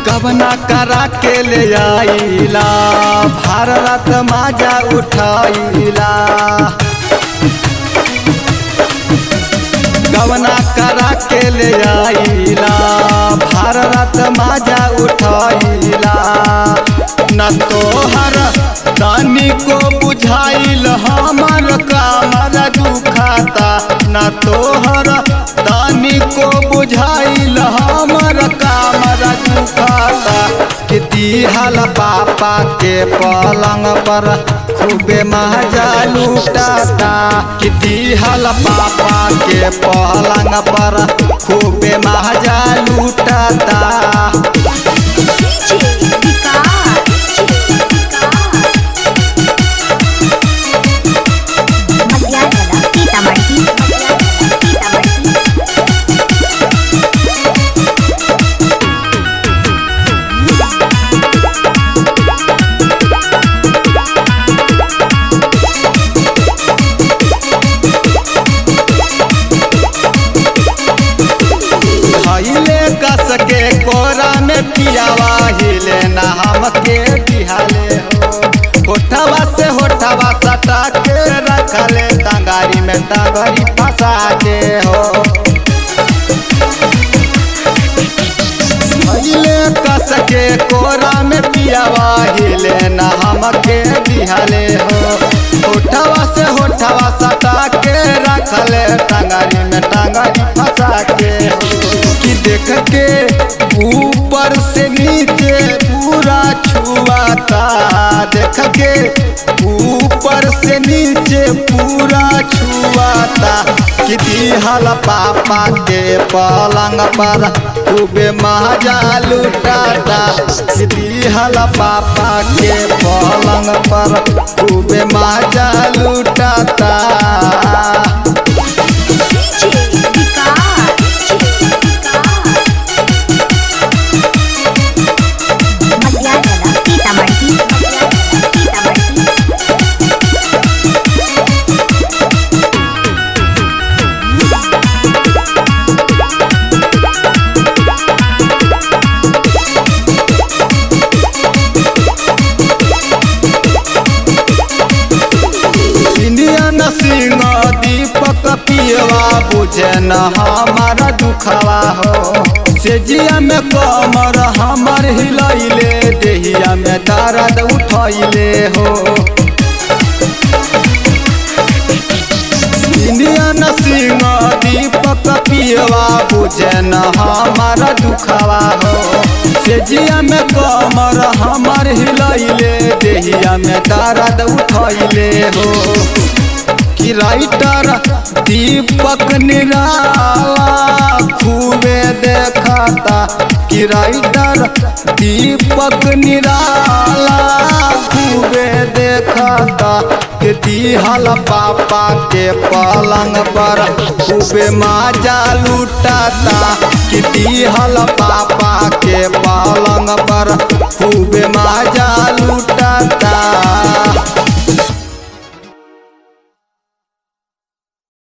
कवना करा के ले आइला भारत माजा उठाइला। कवना करा के ले आइला भारत माजा उठाइला। न तोहर दानी को बुझाइल हमर कामर दुखाता। न तोहर दानी को बुझाइल हमर कामर दुखाता। कि दिहल पापा के पलंग पर खूबे मजा लूटाता। कि दिहल पापा के पलंग पर खूबे मजा लूटाता। कस के कोरा में पियावा हिले न हमके बिहाले हो। होठवा से होठवा सटा के रखले टांगारी में टांगरी फंसा के हो। हिले कस के कोरा में पियावा हिले न हमके बिहाले हो। होठवा से होठवा सटा के रखले टांगारी में टांगरी फंसा के हो। कि देख के ऊपर से नीचे पूरा छुआता। देख के ऊपर से नीचे पूरा छुआता। कि दिहल पापा के पलंग पर खूबे मजा लूटाता। कि दिहल पापा के पलंग पर खूबे मजा लूटाता। सिंह दीपक पियवा बुझे न हमारा दुखवा हो। सेजिया में कमर हमर हिलैले देहिया में दर्द उठैले हो। इंडियन सिंह दीपक पियवा बुझे न हमारा दुखवा हो। सेजिया में कमर हमर हिलैले देहिया में दर्द उठैले हो। कि राइटर दीपक निराला खूबे देखता। कि राइटर दीपक निराला खूबे देखता। कि दिहल पापा के पलंग पर खूबे मजा लूटाता। कि दिहल पापा के पलंग पर खूबे मजा लूटाता।